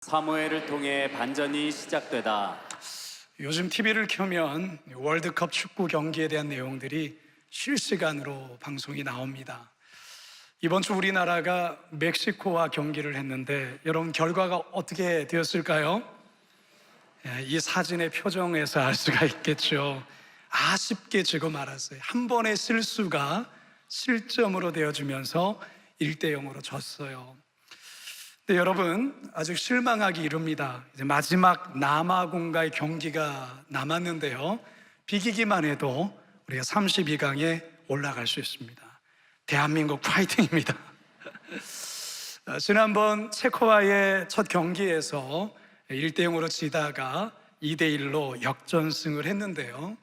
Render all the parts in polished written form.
사무엘을 통해 반전이 시작되다. 요즘 TV를 켜면 월드컵 축구 경기에 대한 내용들이 실시간으로 방송이 나옵니다. 이번 주 우리나라가 멕시코와 경기를 했는데 여러분 결과가 어떻게 되었을까요? 이 사진의 표정에서 알 수가 있겠죠. 아쉽게 지고 말았어요. 한 번의 실수가 실점으로 되어주면서 1대0으로 졌어요. 근데 여러분 아직 실망하기 이릅니다. 이제 마지막 남아공과의 경기가 남았는데요, 비기기만 해도 우리가 32강에 올라갈 수 있습니다. 대한민국 파이팅입니다. 지난번 체코와의 첫 경기에서 1대0으로 지다가 2대1로 역전승을 했는데요,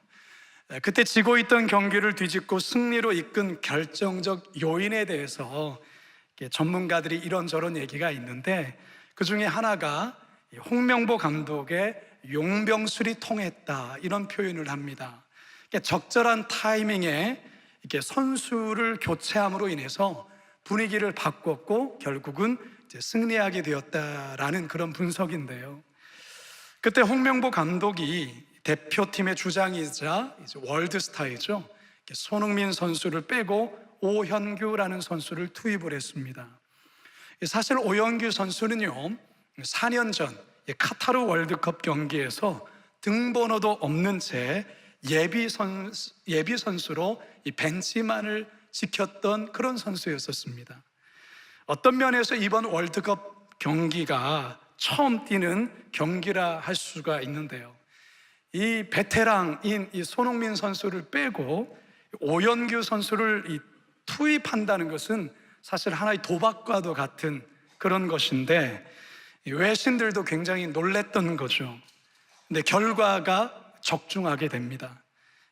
그때 지고 있던 경기를 뒤집고 승리로 이끈 결정적 요인에 대해서 전문가들이 이런저런 얘기가 있는데, 그 중에 하나가 홍명보 감독의 용병술이 통했다, 이런 표현을 합니다. 적절한 타이밍에 이렇게 선수를 교체함으로 인해서 분위기를 바꿨고 결국은 이제 승리하게 되었다라는 그런 분석인데요, 그때 홍명보 감독이 대표팀의 주장이자 월드스타이죠, 손흥민 선수를 빼고 오현규라는 선수를 투입을 했습니다. 사실 오현규 선수는요, 4년 전 카타르 월드컵 경기에서 등번호도 없는 채 예비 선수로 이 벤치만을 지켰던 그런 선수였었습니다. 어떤 면에서 이번 월드컵 경기가 처음 뛰는 경기라 할 수가 있는데요, 이 베테랑인 이 손흥민 선수를 빼고 오현규 선수를 투입한다는 것은 사실 하나의 도박과도 같은 그런 것인데, 외신들도 굉장히 놀랬던 거죠. 근데 결과가 적중하게 됩니다.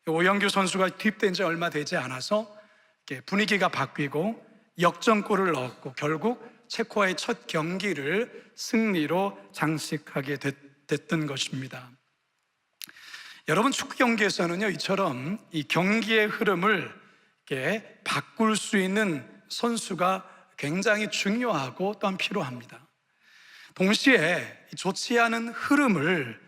오현규 선수가 투입된 지 얼마 되지 않아서 분위기가 바뀌고 역전골을 넣었고 결국 체코와의 첫 경기를 승리로 장식하게 됐던 것입니다. 여러분, 축구 경기에서는요, 이처럼 이 경기의 흐름을 이렇게 바꿀 수 있는 선수가 굉장히 중요하고 또한 필요합니다. 동시에 좋지 않은 흐름을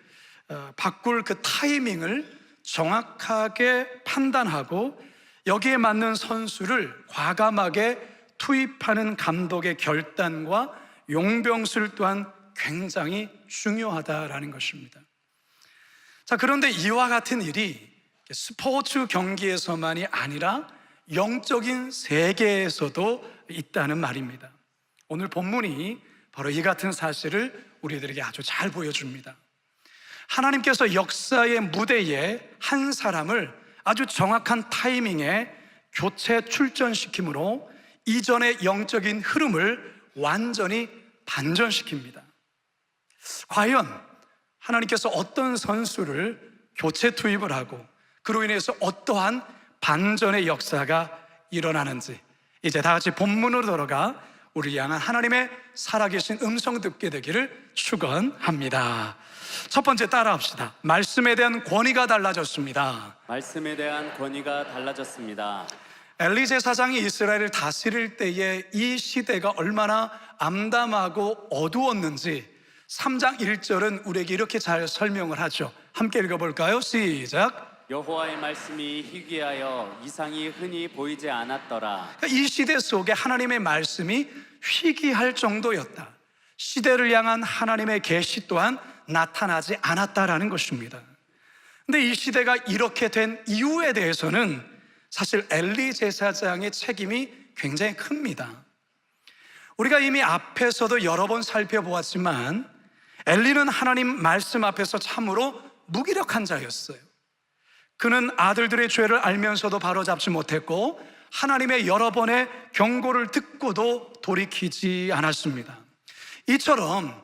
바꿀 그 타이밍을 정확하게 판단하고 여기에 맞는 선수를 과감하게 투입하는 감독의 결단과 용병술 또한 굉장히 중요하다라는 것입니다. 자, 그런데 이와 같은 일이 스포츠 경기에서만이 아니라 영적인 세계에서도 있다는 말입니다. 오늘 본문이 바로 이 같은 사실을 우리들에게 아주 잘 보여줍니다. 하나님께서 역사의 무대에 한 사람을 아주 정확한 타이밍에 교체 출전시킴으로 이전의 영적인 흐름을 완전히 반전시킵니다. 과연 하나님께서 어떤 선수를 교체 투입을 하고 그로 인해서 어떠한 반전의 역사가 일어나는지, 이제 다 같이 본문으로 돌아가 우리 향한 하나님의 살아계신 음성 듣게 되기를 축원합니다. 첫 번째 따라합시다. 말씀에 대한 권위가 달라졌습니다. 말씀에 대한 권위가 달라졌습니다. 엘리 제사장이 이스라엘을 다스릴 때에 이 시대가 얼마나 암담하고 어두웠는지 3장 1절은 우리에게 이렇게 잘 설명을 하죠. 함께 읽어볼까요? 시작. 여호와의 말씀이 희귀하여 이상이 흔히 보이지 않았더라. 이 시대 속에 하나님의 말씀이 희귀할 정도였다. 시대를 향한 하나님의 계시 또한 나타나지 않았다라는 것입니다. 근데 이 시대가 이렇게 된 이유에 대해서는 사실 엘리 제사장의 책임이 굉장히 큽니다. 우리가 이미 앞에서도 여러 번 살펴보았지만 엘리는 하나님 말씀 앞에서 참으로 무기력한 자였어요. 그는 아들들의 죄를 알면서도 바로잡지 못했고 하나님의 여러 번의 경고를 듣고도 돌이키지 않았습니다. 이처럼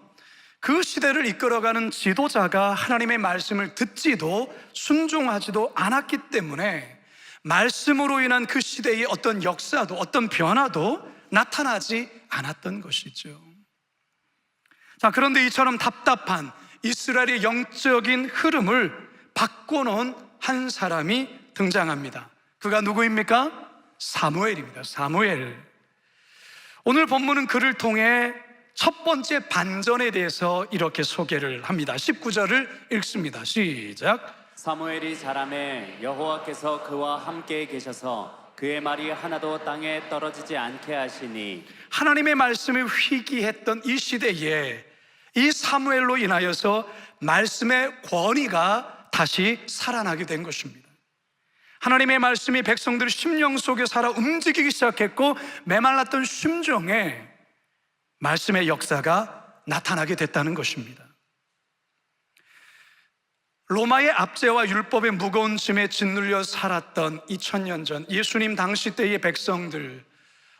그 시대를 이끌어가는 지도자가 하나님의 말씀을 듣지도 순종하지도 않았기 때문에 말씀으로 인한 그 시대의 어떤 역사도 어떤 변화도 나타나지 않았던 것이죠. 자, 그런데 이처럼 답답한 이스라엘의 영적인 흐름을 바꿔놓은 한 사람이 등장합니다. 그가 누구입니까? 사무엘입니다. 사무엘. 오늘 본문은 그를 통해 첫 번째 반전에 대해서 이렇게 소개를 합니다. 19절을 읽습니다. 시작. 사무엘이 자라매 여호와께서 그와 함께 계셔서 그의 말이 하나도 땅에 떨어지지 않게 하시니 하나님의 말씀이 희귀했던 이 시대에 이 사무엘로 인하여서 말씀의 권위가 다시 살아나게 된 것입니다. 하나님의 말씀이 백성들의 심령 속에 살아 움직이기 시작했고 메말랐던 심정에 말씀의 역사가 나타나게 됐다는 것입니다. 로마의 압제와 율법의 무거운 짐에 짓눌려 살았던 2000년 전 예수님 당시 때의 백성들,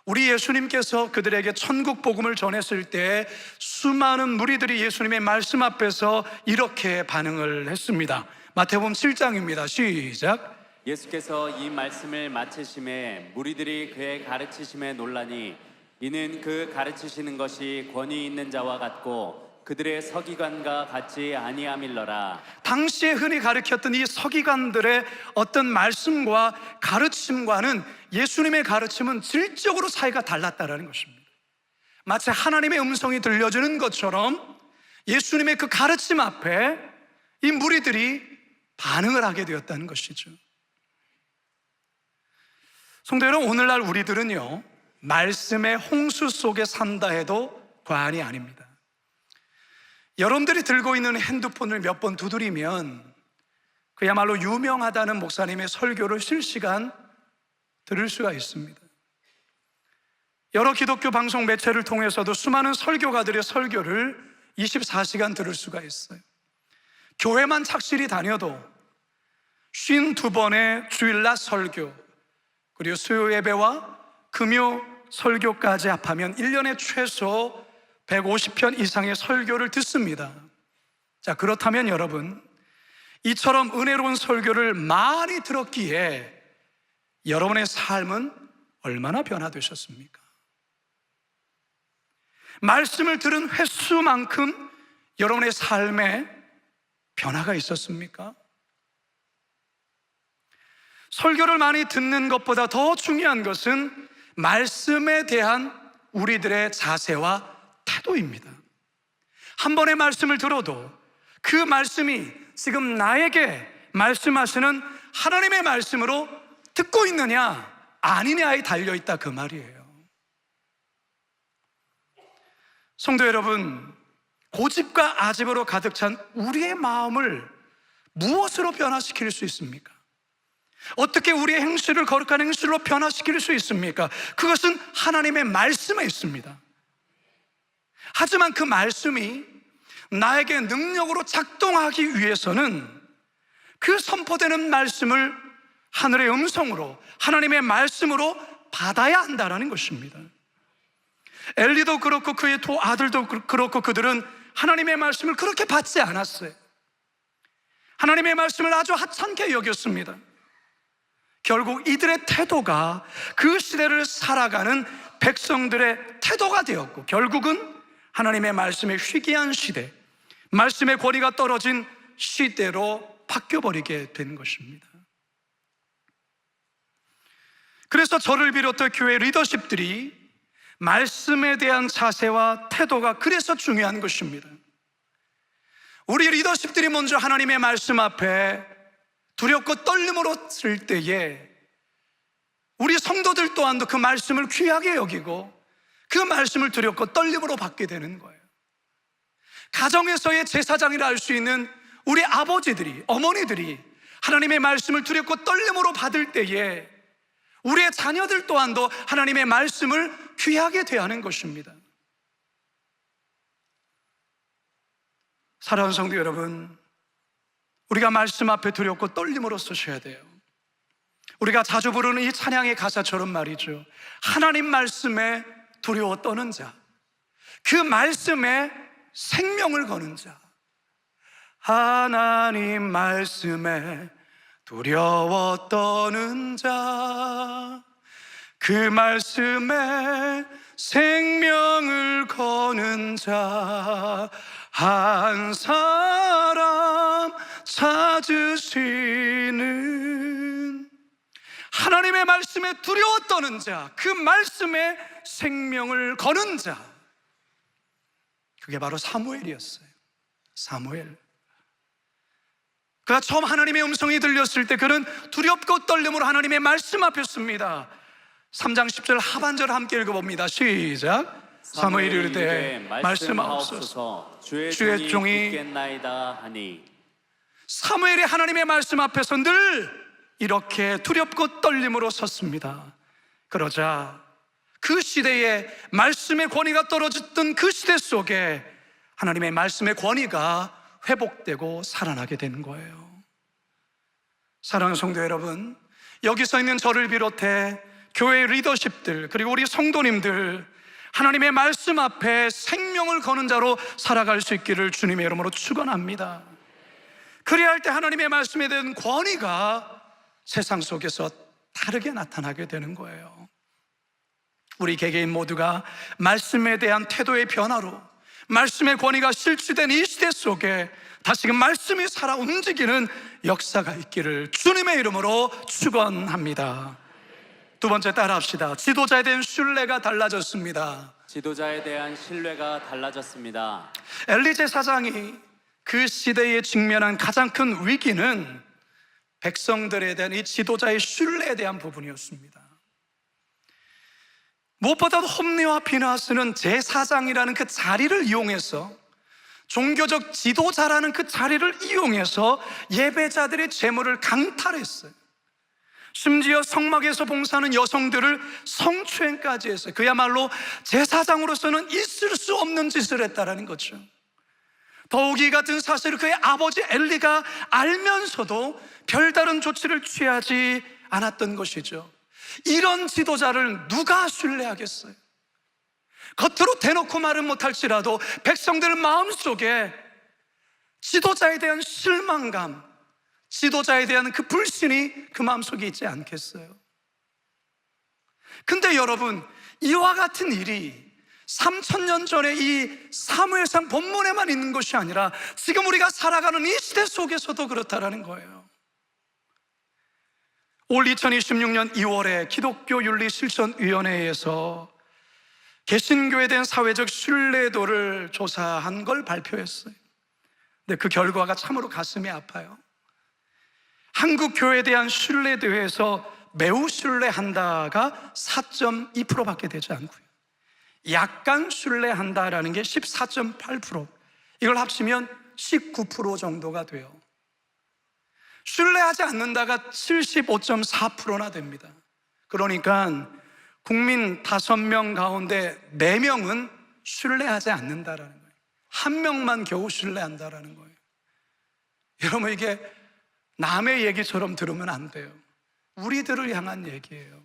우리 예수님께서 그들에게 천국 복음을 전했을 때 수많은 무리들이 예수님의 말씀 앞에서 이렇게 반응을 했습니다. 마태복음 7장입니다. 시작. 예수께서 이 말씀을 마치심에 무리들이 그의 가르치심에 놀라니 이는 그 가르치시는 것이 권위 있는 자와 같고 그들의 서기관과 같지 아니함일러라. 당시에 흔히 가르쳤던 이 서기관들의 어떤 말씀과 가르침과는 예수님의 가르침은 질적으로 차이가 달랐다는 것입니다. 마치 하나님의 음성이 들려주는 것처럼 예수님의 그 가르침 앞에 이 무리들이 반응을 하게 되었다는 것이죠. 성도 여러분, 오늘날 우리들은요 말씀의 홍수 속에 산다 해도 과언이 아닙니다. 여러분들이 들고 있는 핸드폰을 몇 번 두드리면 그야말로 유명하다는 목사님의 설교를 실시간 들을 수가 있습니다. 여러 기독교 방송 매체를 통해서도 수많은 설교가들의 설교를 24시간 들을 수가 있어요. 교회만 착실히 다녀도 52번의 주일낮 설교, 그리고 수요 예배와 금요 설교까지 합하면 1년에 최소 150편 이상의 설교를 듣습니다. 자, 그렇다면 여러분, 이처럼 은혜로운 설교를 많이 들었기에 여러분의 삶은 얼마나 변화되셨습니까? 말씀을 들은 횟수만큼 여러분의 삶에 변화가 있었습니까? 설교를 많이 듣는 것보다 더 중요한 것은 말씀에 대한 우리들의 자세와 태도입니다. 한 번의 말씀을 들어도 그 말씀이 지금 나에게 말씀하시는 하나님의 말씀으로 듣고 있느냐 아니냐에 달려있다, 그 말이에요. 성도 여러분, 고집과 아집으로 가득 찬 우리의 마음을 무엇으로 변화시킬 수 있습니까? 어떻게 우리의 행실을 거룩한 행실로 변화시킬 수 있습니까? 그것은 하나님의 말씀에 있습니다. 하지만 그 말씀이 나에게 능력으로 작동하기 위해서는 그 선포되는 말씀을 하늘의 음성으로, 하나님의 말씀으로 받아야 한다는 것입니다. 엘리도 그렇고 그의 두 아들도 그렇고 그들은 하나님의 말씀을 그렇게 받지 않았어요. 하나님의 말씀을 아주 하찮게 여겼습니다. 결국 이들의 태도가 그 시대를 살아가는 백성들의 태도가 되었고, 결국은 하나님의 말씀의 희귀한 시대, 말씀의 권위가 떨어진 시대로 바뀌어버리게 된 것입니다. 그래서 저를 비롯해 교회 리더십들이 말씀에 대한 자세와 태도가 그래서 중요한 것입니다. 우리 리더십들이 먼저 하나님의 말씀 앞에 두렵고 떨림으로 쓸 때에 우리 성도들 또한도 그 말씀을 귀하게 여기고 그 말씀을 두렵고 떨림으로 받게 되는 거예요. 가정에서의 제사장이라 할 수 있는 우리 아버지들이, 어머니들이 하나님의 말씀을 두렵고 떨림으로 받을 때에 우리의 자녀들 또한도 하나님의 말씀을 귀하게 대하는 것입니다. 사랑하는 성도 여러분, 우리가 말씀 앞에 두렵고 떨림으로 서셔야 돼요. 우리가 자주 부르는 이 찬양의 가사처럼 말이죠, 하나님 말씀에 두려워 떠는 자, 그 말씀에 생명을 거는 자, 하나님 말씀에 두려워 떠는 자, 그 말씀에 생명을 거는 자, 한 사람 찾으시는, 하나님의 말씀에 두려워 떠는 자, 그 말씀에 생명을 거는 자, 그게 바로 사무엘이었어요. 사무엘. 그가 처음 하나님의 음성이 들렸을 때 그는 두렵고 떨림으로 하나님의 말씀 앞에 섭니다. 3장 10절 하반절 함께 읽어봅니다. 시작. 사무엘이 이르되 말씀하옵소서 주의 종이 듣겠나이다 하니. 사무엘이 하나님의 말씀 앞에서 늘 이렇게 두렵고 떨림으로 섰습니다. 그러자 그 시대에 말씀의 권위가 떨어졌던 그 시대 속에 하나님의 말씀의 권위가 회복되고 살아나게 된 거예요. 사랑하는 성도 여러분, 여기서 있는 저를 비롯해 교회 리더십들 그리고 우리 성도님들 하나님의 말씀 앞에 생명을 거는 자로 살아갈 수 있기를 주님의 이름으로 축원합니다. 그래야 할 때 하나님의 말씀에 대한 권위가 세상 속에서 다르게 나타나게 되는 거예요. 우리 개개인 모두가 말씀에 대한 태도의 변화로 말씀의 권위가 실추된 이 시대 속에 다시금 말씀이 살아 움직이는 역사가 있기를 주님의 이름으로 축원합니다. 두 번째 따라합시다. 지도자에 대한 신뢰가 달라졌습니다. 지도자에 대한 신뢰가 달라졌습니다. 엘리 제사장이 그 시대에 직면한 가장 큰 위기는 백성들에 대한 이 지도자의 신뢰에 대한 부분이었습니다. 무엇보다도 홈리와 비나스는 제사장이라는 그 자리를 이용해서 종교적 지도자라는 그 자리를 이용해서 예배자들의 재물을 강탈했어요. 심지어 성막에서 봉사하는 여성들을 성추행까지 했어요. 그야말로 제사장으로서는 있을 수 없는 짓을 했다는 거죠. 더욱이 같은 사실을 그의 아버지 엘리가 알면서도 별다른 조치를 취하지 않았던 것이죠. 이런 지도자를 누가 신뢰하겠어요? 겉으로 대놓고 말은 못할지라도 백성들 마음속에 지도자에 대한 실망감, 지도자에 대한 그 불신이 그 마음속에 있지 않겠어요? 근데 여러분, 이와 같은 일이 3000년 전에 이 사무엘상 본문에만 있는 것이 아니라 지금 우리가 살아가는 이 시대 속에서도 그렇다라는 거예요. 올 2026년 2월에 기독교 윤리실천위원회에서 개신교에 대한 사회적 신뢰도를 조사한 걸 발표했어요. 근데 그 결과가 참으로 가슴이 아파요. 한국 교회에 대한 신뢰도에서 매우 신뢰한다가 4.2%밖에 되지 않고요, 약간 신뢰한다라는 게 14.8%, 이걸 합치면 19% 정도가 돼요. 신뢰하지 않는다가 75.4%나 됩니다. 그러니까 국민 5명 가운데 4명은 신뢰하지 않는다라는 거예요. 1명만 겨우 신뢰한다라는 거예요. 여러분, 이게 남의 얘기처럼 들으면 안 돼요. 우리들을 향한 얘기예요.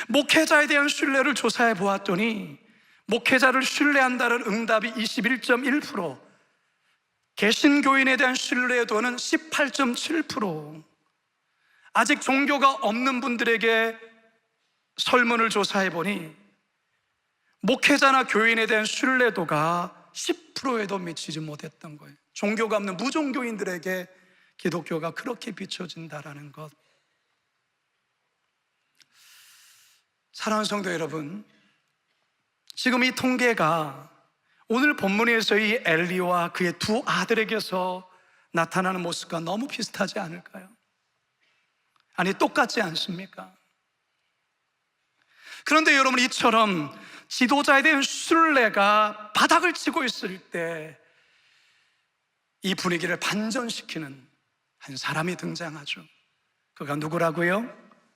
목회자에 대한 신뢰를 조사해 보았더니 목회자를 신뢰한다는 응답이 21.1%, 개신교인에 대한 신뢰도는 18.7%. 아직 종교가 없는 분들에게 설문을 조사해 보니 목회자나 교인에 대한 신뢰도가 10%에도 미치지 못했던 거예요. 종교가 없는 무종교인들에게 기독교가 그렇게 비춰진다라는 것. 사랑하는 성도 여러분, 지금 이 통계가 오늘 본문에서 이 엘리와 그의 두 아들에게서 나타나는 모습과 너무 비슷하지 않을까요? 아니, 똑같지 않습니까? 그런데 여러분, 이처럼 지도자에 대한 신뢰가 바닥을 치고 있을 때 이 분위기를 반전시키는 한 사람이 등장하죠. 그가 누구라고요?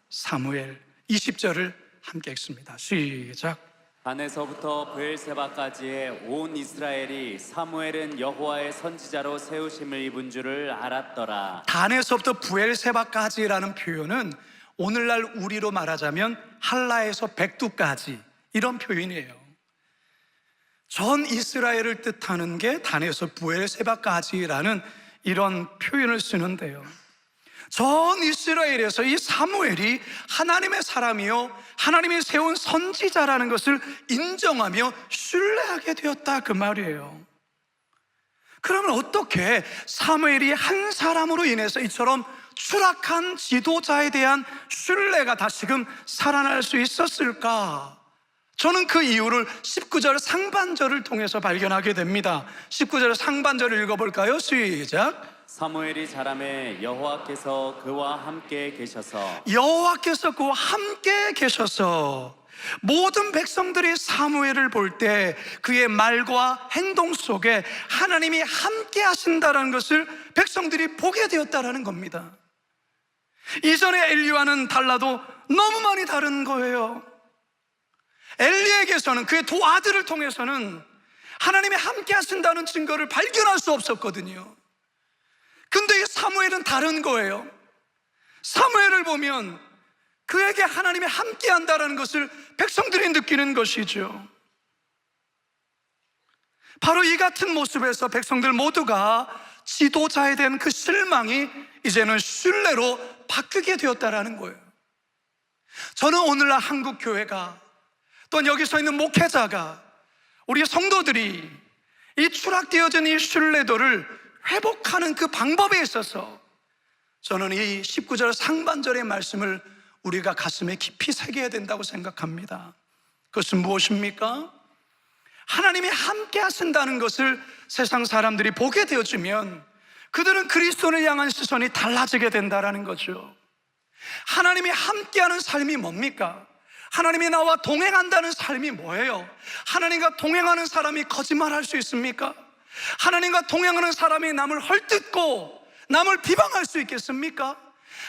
사무엘. 20절을 함께 읽습니다. 시작. 단에서부터 브엘세바까지의 온 이스라엘이 사무엘은 여호와의 선지자로 세우심을 입은 줄을 알았더라. 단에서부터 브엘세바까지라는 표현은 오늘날 우리로 말하자면 할라에서 백두까지, 이런 표현이에요. 전 이스라엘을 뜻하는 게 단에서 브엘세바까지라는 이런 표현을 쓰는데요, 전 이스라엘에서 이 사무엘이 하나님의 사람이요 하나님이 세운 선지자라는 것을 인정하며 신뢰하게 되었다, 그 말이에요. 그러면 어떻게 사무엘이 한 사람으로 인해서 이처럼 추락한 지도자에 대한 신뢰가 다시금 살아날 수 있었을까? 저는 그 이유를 19절 상반절을 통해서 발견하게 됩니다. 19절 상반절을 읽어볼까요? 시작. 사무엘이 자라매 여호와께서 그와 함께 계셔서 여호와께서 그와 함께 계셔서 모든 백성들이 사무엘을 볼 때 그의 말과 행동 속에 하나님이 함께 하신다는 것을 백성들이 보게 되었다는 겁니다. 이전에 엘리와는 달라도 너무 많이 다른 거예요. 엘리에게서는, 그의 두 아들을 통해서는 하나님이 함께 하신다는 증거를 발견할 수 없었거든요. 근데 이 사무엘은 다른 거예요. 사무엘을 보면 그에게 하나님이 함께 한다는 것을 백성들이 느끼는 것이죠. 바로 이 같은 모습에서 백성들 모두가 지도자에 대한 그 실망이 이제는 신뢰로 바뀌게 되었다는 거예요. 저는 오늘날 한국 교회가, 또 여기 서 있는 목회자가, 우리 성도들이 이 추락되어진 이 신뢰도를 회복하는 그 방법에 있어서 저는 이 19절 상반절의 말씀을 우리가 가슴에 깊이 새겨야 된다고 생각합니다. 그것은 무엇입니까? 하나님이 함께 하신다는 것을 세상 사람들이 보게 되어지면 그들은 그리스도를 향한 시선이 달라지게 된다는 거죠. 하나님이 함께하는 삶이 뭡니까? 하나님이 나와 동행한다는 삶이 뭐예요? 하나님과 동행하는 사람이 거짓말할 수 있습니까? 하나님과 동행하는 사람이 남을 헐뜯고 남을 비방할 수 있겠습니까?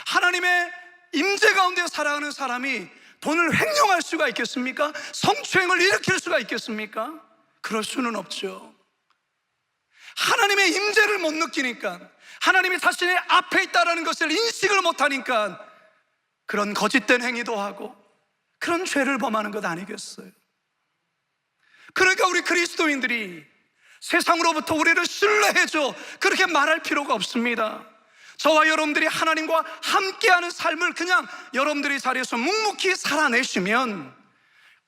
하나님의 임재 가운데 살아가는 사람이 돈을 횡령할 수가 있겠습니까? 성추행을 일으킬 수가 있겠습니까? 그럴 수는 없죠. 하나님의 임재를 못 느끼니까, 하나님이 자신의 앞에 있다는 것을 인식을 못하니까 그런 거짓된 행위도 하고 그런 죄를 범하는 것 아니겠어요? 그러니까 우리 그리스도인들이 세상으로부터 우리를 신뢰해줘, 그렇게 말할 필요가 없습니다. 저와 여러분들이 하나님과 함께하는 삶을 그냥 여러분들이 자리에서 묵묵히 살아내시면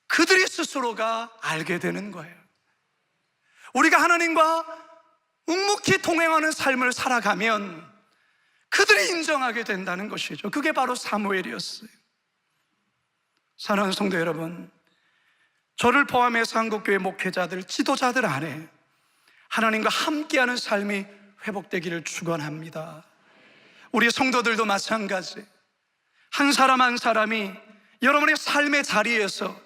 그들이 스스로가 알게 되는 거예요. 우리가 하나님과 묵묵히 동행하는 삶을 살아가면 그들이 인정하게 된다는 것이죠. 그게 바로 사무엘이었어요. 사랑하는 성도 여러분, 저를 포함해서 한국교회 목회자들, 지도자들 안에 하나님과 함께하는 삶이 회복되기를 축원합니다. 우리 성도들도 마찬가지, 한 사람 한 사람이 여러분의 삶의 자리에서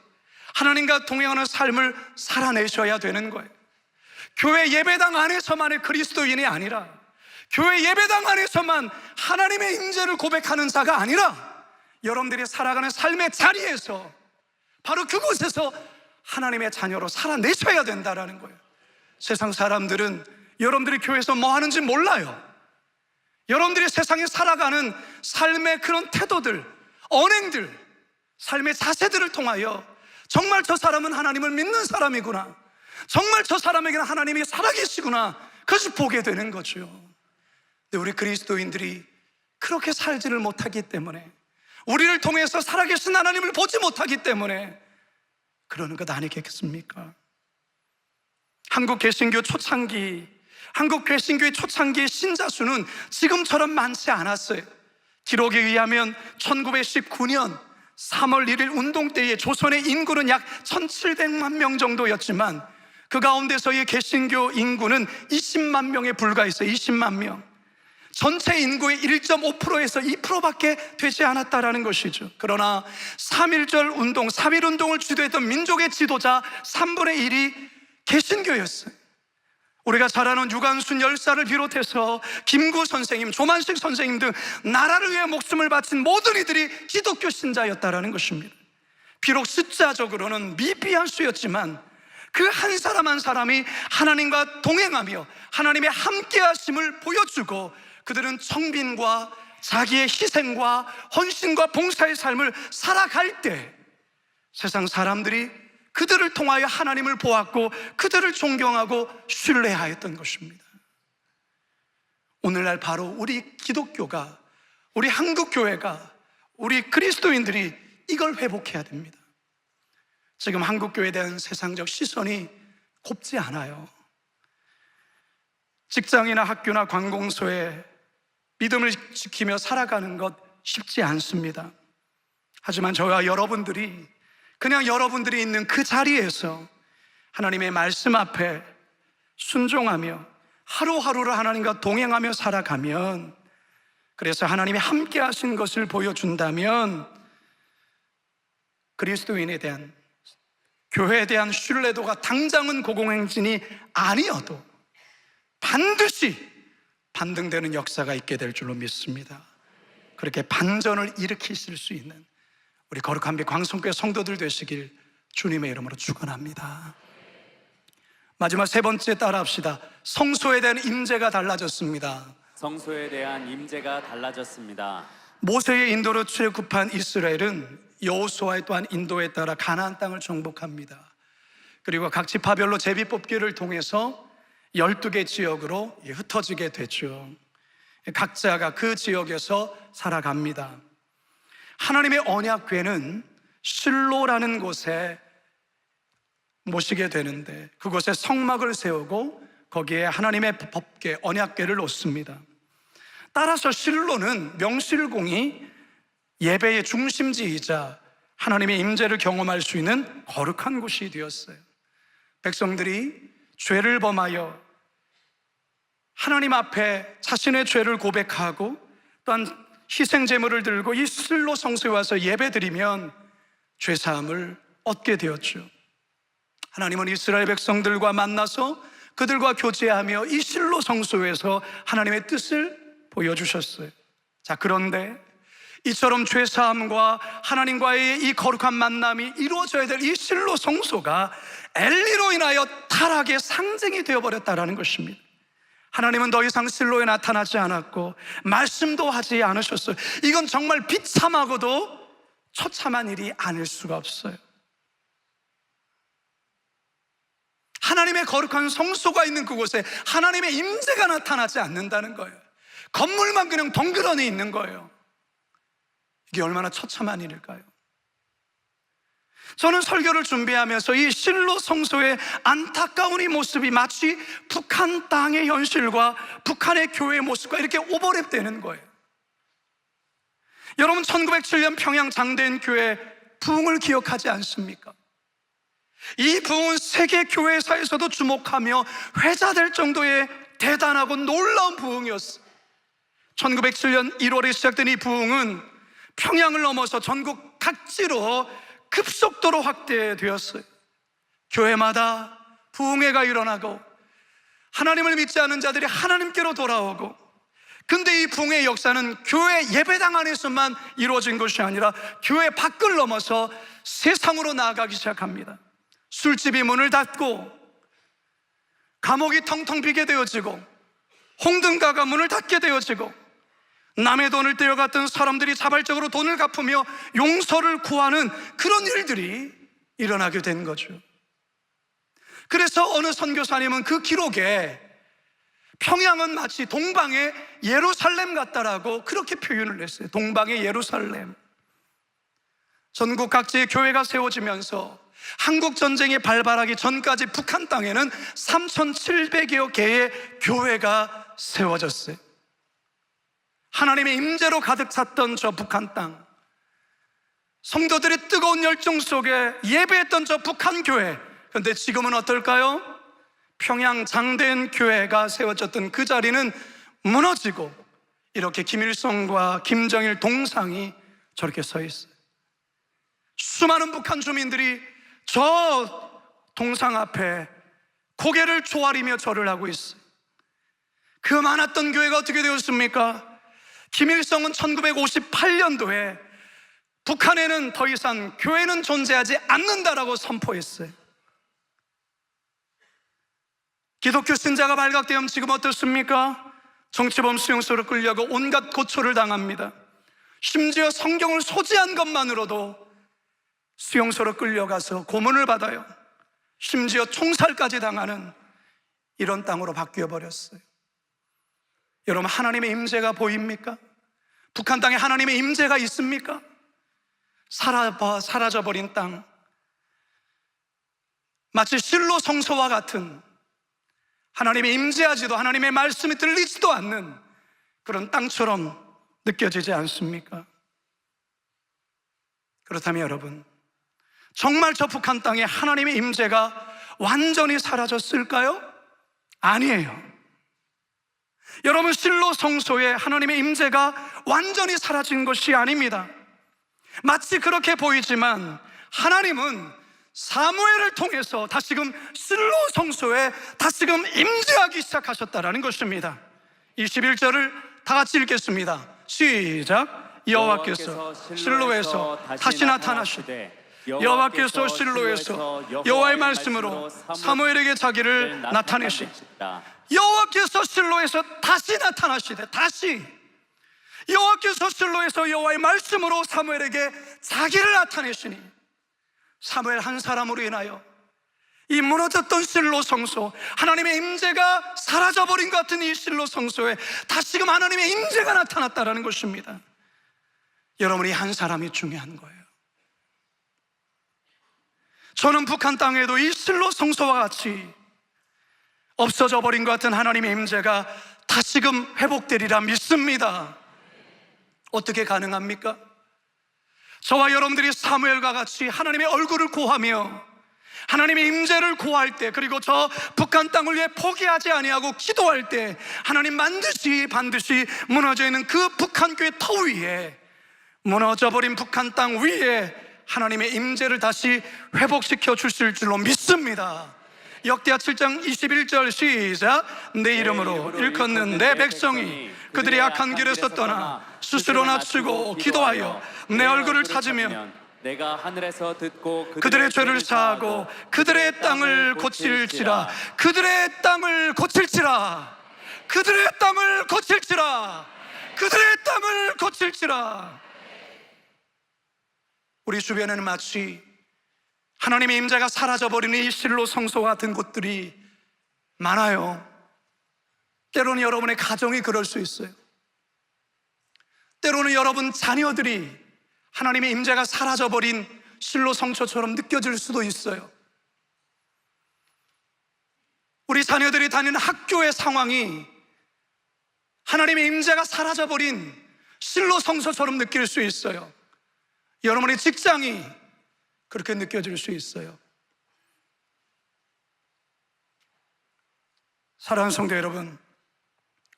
하나님과 동행하는 삶을 살아내셔야 되는 거예요. 교회 예배당 안에서만의 그리스도인이 아니라, 교회 예배당 안에서만 하나님의 임재를 고백하는 자가 아니라, 여러분들이 살아가는 삶의 자리에서, 바로 그곳에서 하나님의 자녀로 살아내셔야 된다는 거예요. 세상 사람들은 여러분들이 교회에서 뭐 하는지 몰라요. 여러분들이 세상에 살아가는 삶의 그런 태도들, 언행들, 삶의 자세들을 통하여 정말 저 사람은 하나님을 믿는 사람이구나, 정말 저 사람에게는 하나님이 살아계시구나, 그것을 보게 되는 거죠. 근데 우리 그리스도인들이 그렇게 살지를 못하기 때문에, 우리를 통해서 살아계신 하나님을 보지 못하기 때문에 그러는 것 아니겠습니까? 한국 개신교의 초창기의 신자 수는 지금처럼 많지 않았어요. 기록에 의하면 1919년 3월 1일 운동 때에 조선의 인구는 약 1700만 명 정도였지만 그 가운데서의 개신교 인구는 20만 명에 불과했어요. 20만 명. 전체 인구의 1.5%에서 2%밖에 되지 않았다라는 것이죠. 그러나 3.1절 운동, 3.1 운동을 주도했던 민족의 지도자 3분의 1이 개신교였어요. 우리가 잘 아는 유관순 열사를 비롯해서 김구 선생님, 조만식 선생님 등 나라를 위해 목숨을 바친 모든 이들이 기독교 신자였다라는 것입니다. 비록 숫자적으로는 미비한 수였지만 그 한 사람 한 사람이 하나님과 동행하며 하나님의 함께하심을 보여주고, 그들은 청빈과 자기의 희생과 헌신과 봉사의 삶을 살아갈 때 세상 사람들이 그들을 통하여 하나님을 보았고 그들을 존경하고 신뢰하였던 것입니다. 오늘날 바로 우리 기독교가, 우리 한국교회가, 우리 그리스도인들이 이걸 회복해야 됩니다. 지금 한국교회에 대한 세상적 시선이 곱지 않아요. 직장이나 학교나 관공서에 믿음을 지키며 살아가는 것 쉽지 않습니다. 하지만 저와 여러분들이 그냥 여러분들이 있는 그 자리에서 하나님의 말씀 앞에 순종하며 하루하루를 하나님과 동행하며 살아가면, 그래서 하나님이 함께 하신 것을 보여준다면 그리스도인에 대한, 교회에 대한 신뢰도가 당장은 고공행진이 아니어도 반드시 반등되는 역사가 있게 될 줄로 믿습니다. 그렇게 반전을 일으키실 수 있는 우리 거룩한 빛 광성교회 성도들 되시길 주님의 이름으로 축원합니다. 마지막 세 번째 따라합시다. 성소에 대한 임재가 달라졌습니다. 성소에 대한 임재가 달라졌습니다. 모세의 인도로 출애굽한 이스라엘은 여호수아의 또한 인도에 따라 가나안 땅을 정복합니다. 그리고 각 지파별로 제비 뽑기를 통해서 12개 지역으로 흩어지게 됐죠. 각자가 그 지역에서 살아갑니다. 하나님의 언약궤는 실로라는 곳에 모시게 되는데, 그곳에 성막을 세우고 거기에 하나님의 법궤, 언약궤를 놓습니다. 따라서 실로는 명실공히 예배의 중심지이자 하나님의 임재를 경험할 수 있는 거룩한 곳이 되었어요. 백성들이 죄를 범하여 하나님 앞에 자신의 죄를 고백하고 또한 희생 제물을 들고 이 실로 성소에 와서 예배드리면 죄사함을 얻게 되었죠. 하나님은 이스라엘 백성들과 만나서 그들과 교제하며 이 실로 성소에서 하나님의 뜻을 보여주셨어요. 자, 그런데 이처럼 죄사함과 하나님과의 이 거룩한 만남이 이루어져야 될 이 실로 성소가 엘리로 인하여 타락의 상징이 되어버렸다는 것입니다. 하나님은 더 이상 실로에 나타나지 않았고 말씀도 하지 않으셨어요. 이건 정말 비참하고도 처참한 일이 아닐 수가 없어요. 하나님의 거룩한 성소가 있는 그곳에 하나님의 임재가 나타나지 않는다는 거예요. 건물만 그냥 덩그러니 있는 거예요. 이게 얼마나 처참한 일일까요? 저는 설교를 준비하면서 이 실로 성소의 안타까운 이 모습이 마치 북한 땅의 현실과 북한의 교회의 모습과 이렇게 오버랩되는 거예요. 여러분, 1907년 평양 장대인 교회 부흥을 기억하지 않습니까? 이 부흥은 세계 교회사에서도 주목하며 회자될 정도의 대단하고 놀라운 부흥이었어요. 1907년 1월에 시작된 이 부흥은 평양을 넘어서 전국 각지로 급속도로 확대되었어요. 교회마다 부흥회가 일어나고 하나님을 믿지 않는 자들이 하나님께로 돌아오고, 근데 이 부흥의 역사는 교회 예배당 안에서만 이루어진 것이 아니라 교회 밖을 넘어서 세상으로 나아가기 시작합니다. 술집이 문을 닫고 감옥이 텅텅 비게 되어지고 홍등가가 문을 닫게 되어지고 남의 돈을 떼어갔던 사람들이 자발적으로 돈을 갚으며 용서를 구하는 그런 일들이 일어나게 된 거죠. 그래서 어느 선교사님은 그 기록에 평양은 마치 동방의 예루살렘 같다라고 그렇게 표현을 했어요. 동방의 예루살렘. 전국 각지의 교회가 세워지면서 한국 전쟁이 발발하기 전까지 북한 땅에는 3,700여 개의 교회가 세워졌어요. 하나님의 임재로 가득 찼던 저 북한 땅, 성도들의 뜨거운 열정 속에 예배했던 저 북한 교회, 그런데 지금은 어떨까요? 평양 장대인 교회가 세워졌던 그 자리는 무너지고 이렇게 김일성과 김정일 동상이 저렇게 서 있어요. 수많은 북한 주민들이 저 동상 앞에 고개를 조아리며 절을 하고 있어요. 그 많았던 교회가 어떻게 되었습니까? 김일성은 1958년도에 북한에는 더 이상 교회는 존재하지 않는다라고 선포했어요. 기독교 신자가 발각되면 지금 어떻습니까? 정치범 수용소로 끌려고 온갖 고초를 당합니다. 심지어 성경을 소지한 것만으로도 수용소로 끌려가서 고문을 받아요. 심지어 총살까지 당하는 이런 땅으로 바뀌어 버렸어요. 여러분, 하나님의 임재가 보입니까? 북한 땅에 하나님의 임재가 있습니까? 사라져버린 땅, 마치 실로 성소와 같은 하나님의 임재하지도 하나님의 말씀이 들리지도 않는 그런 땅처럼 느껴지지 않습니까? 그렇다면 여러분, 정말 저 북한 땅에 하나님의 임재가 완전히 사라졌을까요? 아니에요. 여러분, 실로 성소에 하나님의 임재가 완전히 사라진 것이 아닙니다. 마치 그렇게 보이지만 하나님은 사무엘을 통해서 다시금 실로 성소에 다시금 임재하기 시작하셨다라는 것입니다. 21절을 다 같이 읽겠습니다. 시작. 여호와께서 실로에서 다시 나타나시되 여호와께서 실로에서 여호와의 말씀으로 사무엘에게 자기를 나타내시다. 여호와께서 실로에서 다시 나타나시되, 다시 여호와께서 실로에서 여호와의 말씀으로 사무엘에게 자기를 나타내시니, 사무엘 한 사람으로 인하여 이 무너졌던 실로 성소, 하나님의 임재가 사라져버린 것 같은 이 실로 성소에 다시금 하나님의 임재가 나타났다는 것입니다. 여러분이 한 사람이 중요한 거예요. 저는 북한 땅에도 이 실로 성소와 같이 없어져 버린 것 같은 하나님의 임재가 다시금 회복되리라 믿습니다. 어떻게 가능합니까? 저와 여러분들이 사무엘과 같이 하나님의 얼굴을 구하며 하나님의 임재를 구할 때, 그리고 저 북한 땅을 위해 포기하지 아니하고 기도할 때, 하나님 반드시 무너져 있는 그 북한 교회 터 위에, 무너져 버린 북한 땅 위에 하나님의 임재를 다시 회복시켜 주실 줄로 믿습니다. 역대하 7장 21절 시작. 내 이름으로 일컫는 내 백성이 그들의 악한 길에서 떠나 스스로 낮추고 기도하여 내 얼굴을 찾으면 내가 하늘에서 듣고 그들의 죄를 사하고 그들의 땅을 고칠지라. 그들의 땅을 고칠지라. 그들의 땅을 고칠지라. 그들의 땅을 고칠지라. 우리 주변에는 마치 하나님의 임재가 사라져버리는 이 실로 성소 같은 곳들이 많아요. 때로는 여러분의 가정이 그럴 수 있어요. 때로는 여러분 자녀들이 하나님의 임재가 사라져버린 실로 성소처럼 느껴질 수도 있어요. 우리 자녀들이 다니는 학교의 상황이 하나님의 임재가 사라져버린 실로 성소처럼 느낄 수 있어요. 여러분의 직장이 그렇게 느껴질 수 있어요. 사랑하는 성도 여러분,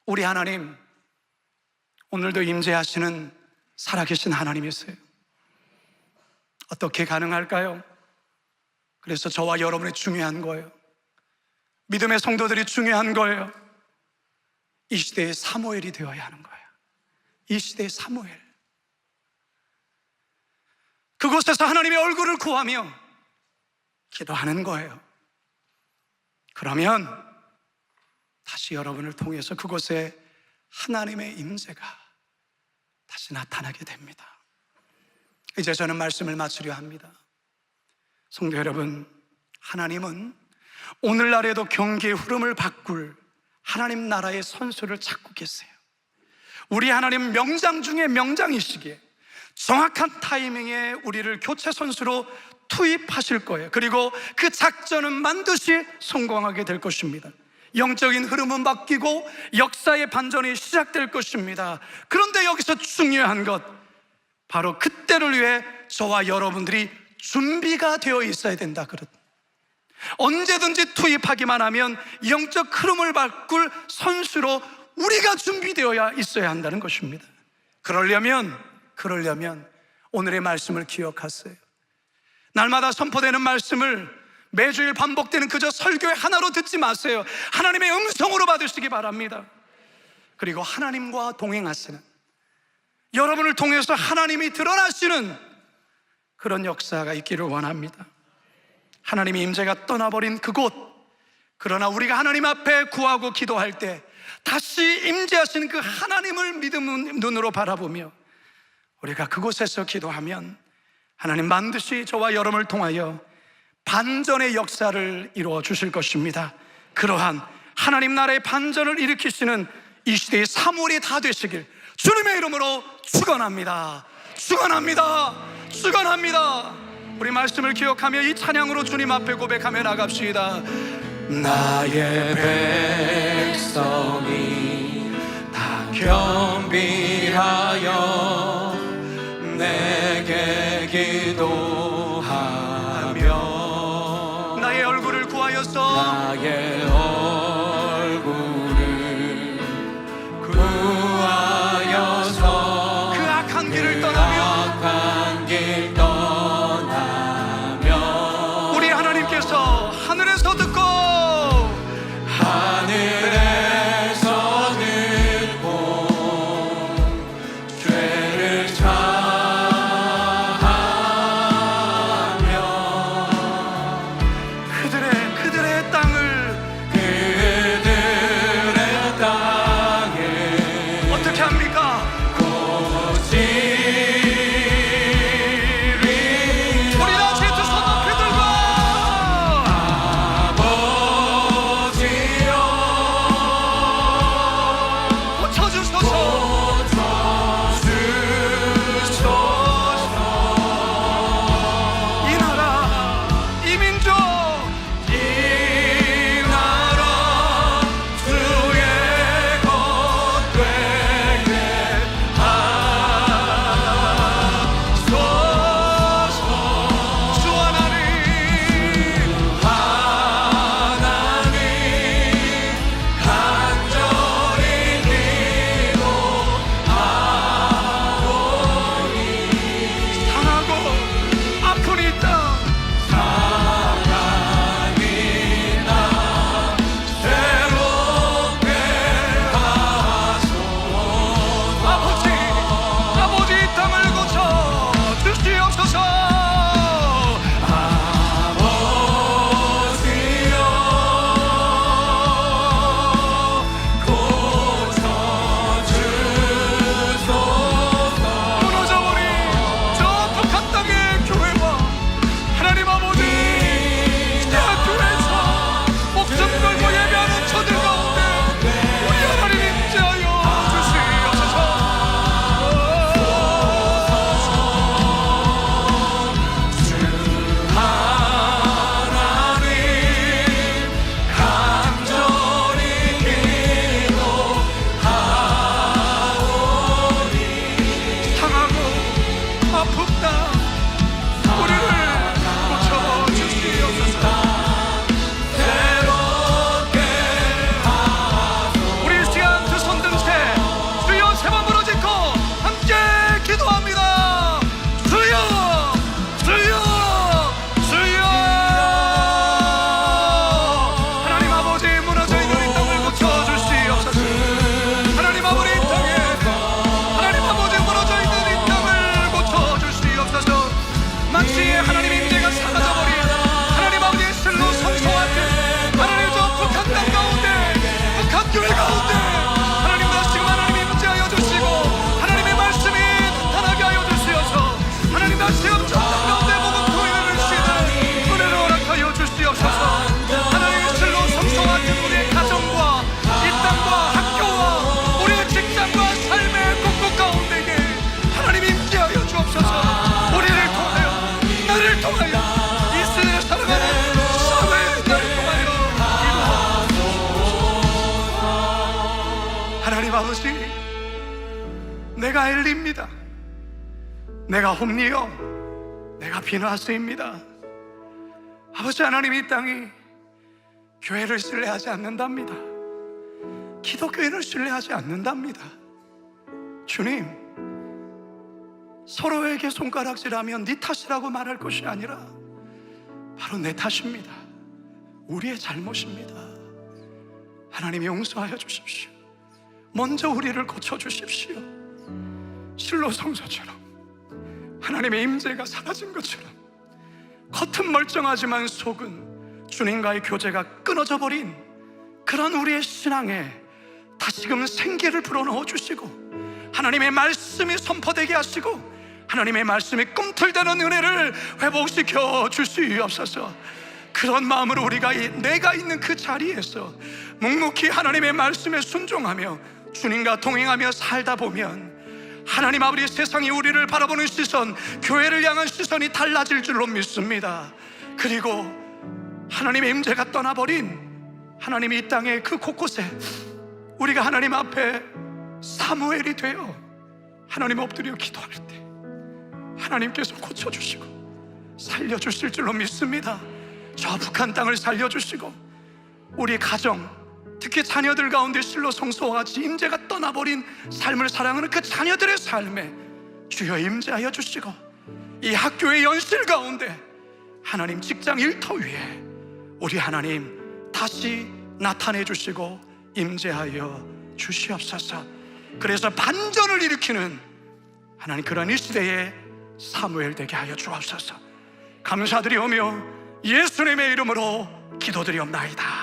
우리 하나님 오늘도 임재하시는 살아계신 하나님이세요. 어떻게 가능할까요? 그래서 저와 여러분이 중요한 거예요. 믿음의 성도들이 중요한 거예요. 이 시대의 사무엘이 되어야 하는 거예요. 이 시대의 사무엘. 그곳에서 하나님의 얼굴을 구하며 기도하는 거예요. 그러면 다시 여러분을 통해서 그곳에 하나님의 임재가 다시 나타나게 됩니다. 이제 저는 말씀을 마치려 합니다. 성도 여러분, 하나님은 오늘날에도 경기의 흐름을 바꿀 하나님 나라의 선수를 찾고 계세요. 우리 하나님 명장 중에 명장이시기에 정확한 타이밍에 우리를 교체 선수로 투입하실 거예요. 그리고 그 작전은 반드시 성공하게 될 것입니다. 영적인 흐름은 바뀌고 역사의 반전이 시작될 것입니다. 그런데 여기서 중요한 것, 바로 그때를 위해 저와 여러분들이 준비가 되어 있어야 된다. 언제든지 투입하기만 하면 영적 흐름을 바꿀 선수로 우리가 준비되어야 있어야 한다는 것입니다. 그러려면 오늘의 말씀을 기억하세요. 날마다 선포되는 말씀을 매주일 반복되는 그저 설교의 하나로 듣지 마세요. 하나님의 음성으로 받으시기 바랍니다. 그리고 하나님과 동행하시는, 여러분을 통해서 하나님이 드러나시는 그런 역사가 있기를 원합니다. 하나님의 임재가 떠나버린 그곳, 그러나 우리가 하나님 앞에 구하고 기도할 때 다시 임재하시는 그 하나님을 믿음 눈으로 바라보며 우리가 그곳에서 기도하면 하나님 반드시 저와 여러분을 통하여 반전의 역사를 이루어 주실 것입니다. 그러한 하나님 나라의 반전을 일으키시는 이 시대의 사무엘이 다 되시길 주님의 이름으로 축원합니다. 축원합니다. 축원합니다. 우리 말씀을 기억하며 이 찬양으로 주님 앞에 고백하며 나갑시다. 나의 백성이 다 겸비하여 내게 기도하라. 아버지, 내가 엘리입니다. 내가 홈리요, 내가 비나스입니다. 아버지 하나님, 이 땅이 교회를 신뢰하지 않는답니다. 기독교인을 신뢰하지 않는답니다. 주님, 서로에게 손가락질하면 네 탓이라고 말할 것이 아니라 바로 내 탓입니다. 우리의 잘못입니다. 하나님이 용서하여 주십시오. 먼저 우리를 고쳐주십시오. 실로 성소처럼 하나님의 임재가 사라진 것처럼 겉은 멀쩡하지만 속은 주님과의 교제가 끊어져 버린 그런 우리의 신앙에 다시금 생기를 불어넣어 주시고, 하나님의 말씀이 선포되게 하시고, 하나님의 말씀이 꿈틀대는 은혜를 회복시켜 주시옵소서. 그런 마음으로 우리가 내가 있는 그 자리에서 묵묵히 하나님의 말씀에 순종하며 주님과 동행하며 살다 보면 하나님 아버지, 세상이 우리를 바라보는 시선, 교회를 향한 시선이 달라질 줄로 믿습니다. 그리고 하나님의 임재가 떠나버린 하나님이 이 땅의 그 곳곳에 우리가 하나님 앞에 사무엘이 되어 하나님 엎드려 기도할 때 하나님께서 고쳐주시고 살려주실 줄로 믿습니다. 저 북한 땅을 살려주시고 우리 가정, 특히 자녀들 가운데 실로 성소와 같이 임재가 떠나버린 삶을 사랑하는 그 자녀들의 삶에 주여 임재하여 주시고, 이 학교의 연실 가운데 하나님 직장 일터 위에 우리 하나님 다시 나타내 주시고 임재하여 주시옵소서. 그래서 반전을 일으키는 하나님, 그런 이 시대에 사무엘 되게 하여 주옵소서. 감사드리오며 예수님의 이름으로 기도드리옵나이다.